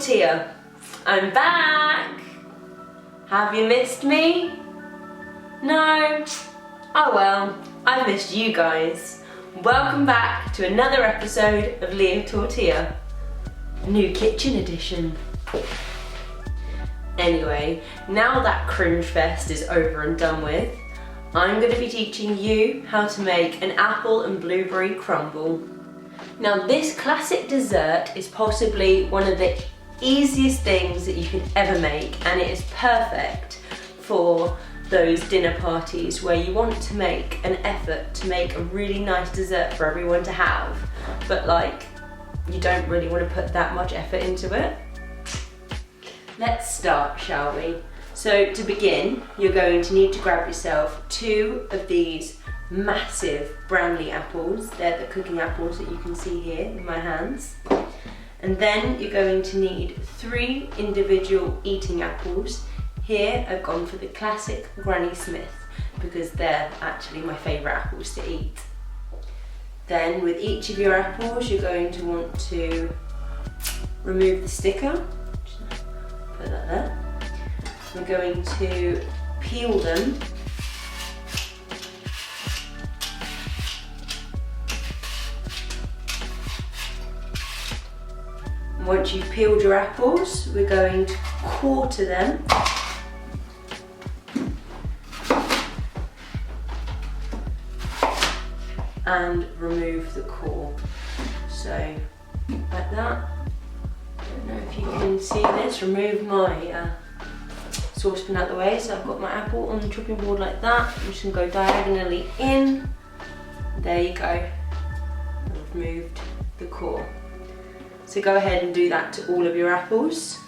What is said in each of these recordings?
Tortilla. I'm back! Have you missed me? No? Oh well, I've missed you guys. Welcome back to another episode of Leo Tortilla. New kitchen edition. Anyway, now that cringe fest is over and done with, I'm going to be teaching you how to make an apple and blueberry crumble. Now this classic dessert is possibly one of the easiest things that you can ever make, and it is perfect for those dinner parties where you want to make an effort to make a really nice dessert for everyone to have, but like you don't really want to put that much effort into it. Let's start, shall we? So to begin, you're going to need to grab yourself 2 of these massive Bramley apples. They're the cooking apples that you can see here in my hands. And then you're going to need 3 individual eating apples. Here I've gone for the classic Granny Smith because they're actually my favourite apples to eat. Then with each of your apples you're going to want to remove the sticker. Put that there. We're going to peel them. Once you've peeled your apples, we're going to quarter them. And remove the core. So, like that. I don't know if you can see this. Remove my saucepan out the way. So I've got my apple on the chopping board like that. I'm just going to go diagonally in. There you go. I've removed the core. So go ahead and do that to all of your apples.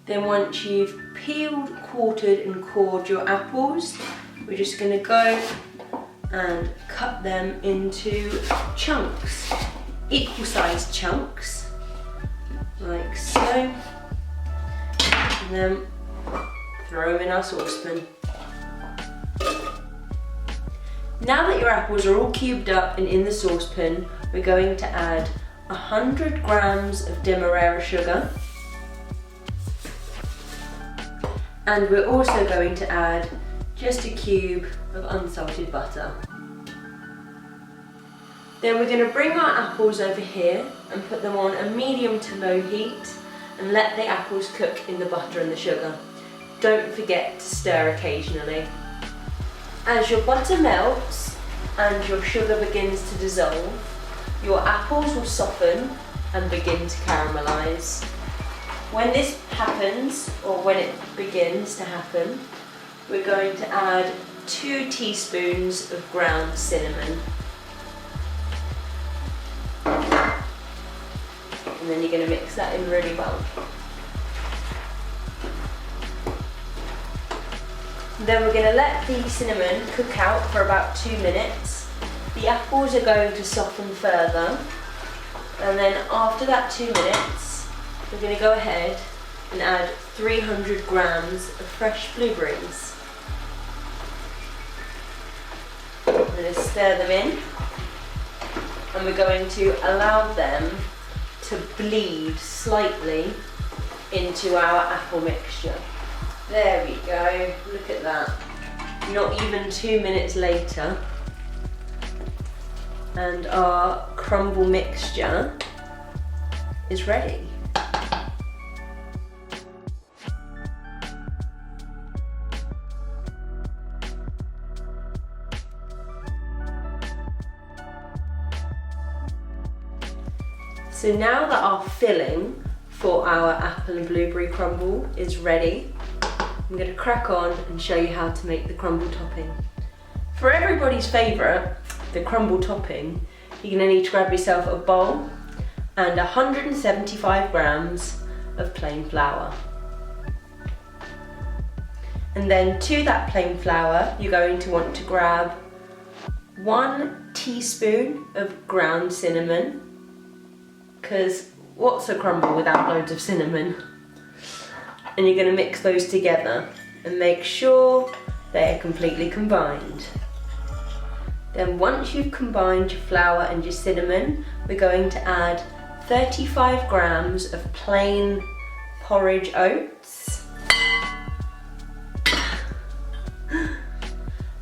Then once you've peeled, quartered and cored your apples, we're just going to go and cut them into chunks, equal sized chunks, like so, and then throw them in our saucepan. Now that your apples are all cubed up and in the saucepan, we're going to add 100 grams of Demerara sugar, and we're also going to add just a cube of unsalted butter. Then we're going to bring our apples over here and put them on a medium to low heat and let the apples cook in the butter and the sugar. Don't forget to stir occasionally. As your butter melts and your sugar begins to dissolve, your apples will soften and begin to caramelise. When this happens, or when it begins to happen, we're going to add 2 teaspoons of ground cinnamon. And then you're going to mix that in really well. Then we're going to let the cinnamon cook out for about 2 minutes. The apples are going to soften further, and then after that 2 minutes we're going to go ahead and add 300 grams of fresh blueberries. We're going to stir them in, and we're going to allow them to bleed slightly into our apple mixture. There we go, look at that. Not even 2 minutes later, and our crumble mixture is ready. So now that our filling for our apple and blueberry crumble is ready, I'm going to crack on and show you how to make the crumble topping. For everybody's favourite, the crumble topping, you're going to need to grab yourself a bowl and 175 grams of plain flour. And then to that plain flour, you're going to want to grab 1 teaspoon of ground cinnamon, because what's a crumble without loads of cinnamon? And you're going to mix those together and make sure they're completely combined. Then once you've combined your flour and your cinnamon, we're going to add 35 grams of plain porridge oats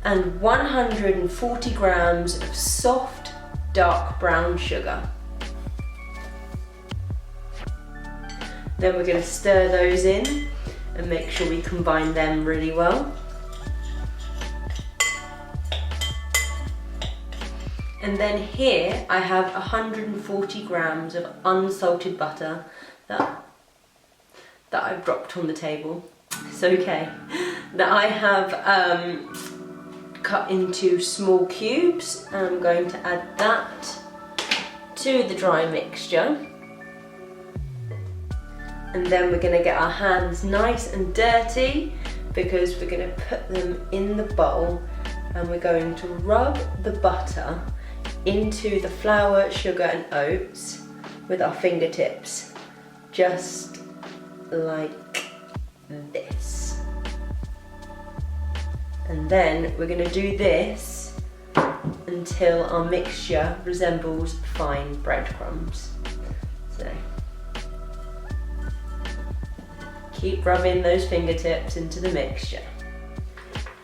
and 140 grams of soft dark brown sugar. Then we're going to stir those in and make sure we combine them really well. And then here I have 140 grams of unsalted butter that I've dropped on the table. It's okay. That I have cut into small cubes. I'm going to add that to the dry mixture. And then we're going to get our hands nice and dirty because we're going to put them in the bowl and we're going to rub the butter into the flour, sugar and oats with our fingertips, just like this. And then we're going to do this until our mixture resembles fine breadcrumbs. So keep rubbing those fingertips into the mixture.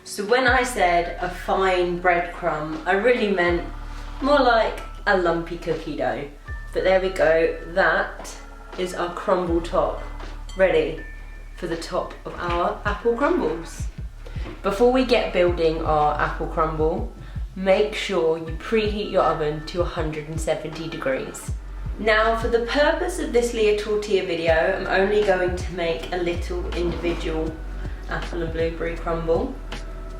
So when I said a fine breadcrumb, I really meant more like a lumpy cookie dough. But there we go, that is our crumble top, ready for the top of our apple crumbles. Before we get building our apple crumble, make sure you preheat your oven to 170 degrees. Now for the purpose of this Leah tortilla video, I'm only going to make a little individual apple and blueberry crumble.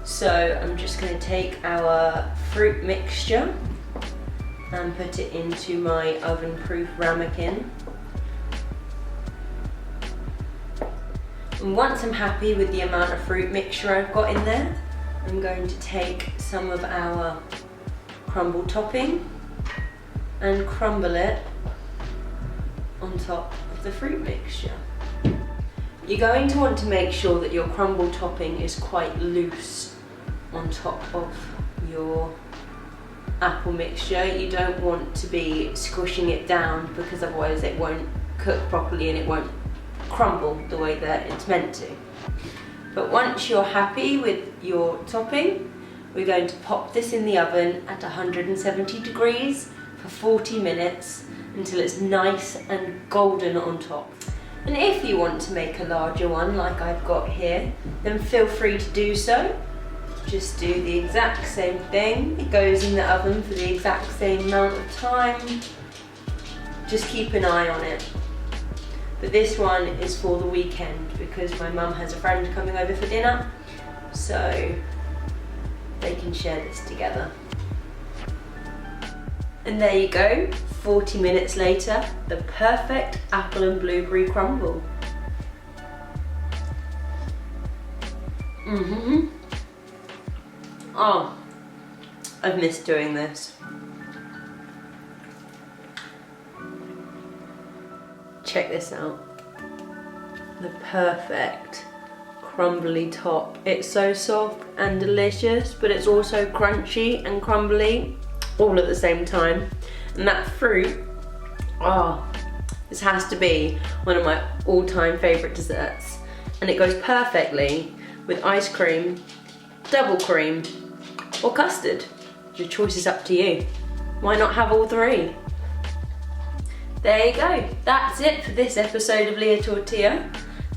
So I'm just going to take our fruit mixture and put it into my oven-proof ramekin. And once I'm happy with the amount of fruit mixture I've got in there, I'm going to take some of our crumble topping and crumble it on top of the fruit mixture. You're going to want to make sure that your crumble topping is quite loose on top of your apple mixture. You don't want to be squishing it down because otherwise it won't cook properly and it won't crumble the way that it's meant to. But once you're happy with your topping, we're going to pop this in the oven at 170 degrees for 40 minutes until it's nice and golden on top. And if you want to make a larger one like I've got here, then feel free to do so. Just do the exact same thing. It goes in the oven for the exact same amount of time. Just keep an eye on it. But this one is for the weekend because my mum has a friend coming over for dinner, so they can share this together. And there you go, 40 minutes later, the perfect apple and blueberry crumble. Oh, I've missed doing this. Check this out. The perfect crumbly top. It's so soft and delicious, but it's also crunchy and crumbly all at the same time. And that fruit, oh, this has to be one of my all-time favourite desserts. And it goes perfectly with ice cream, double cream, or custard. Your choice is up to you. Why not have all three? There you go. That's it for this episode of Leah Tortilla.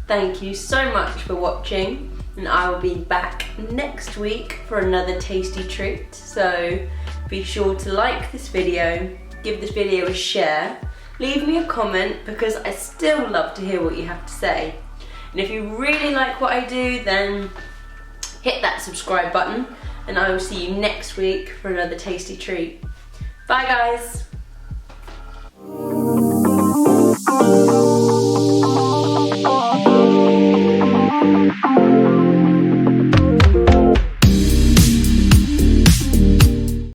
Thank you so much for watching, and I will be back next week for another tasty treat. So be sure to like this video, give this video a share, leave me a comment because I still love to hear what you have to say. And if you really like what I do, then hit that subscribe button, and I will see you next week for another tasty treat. Bye guys!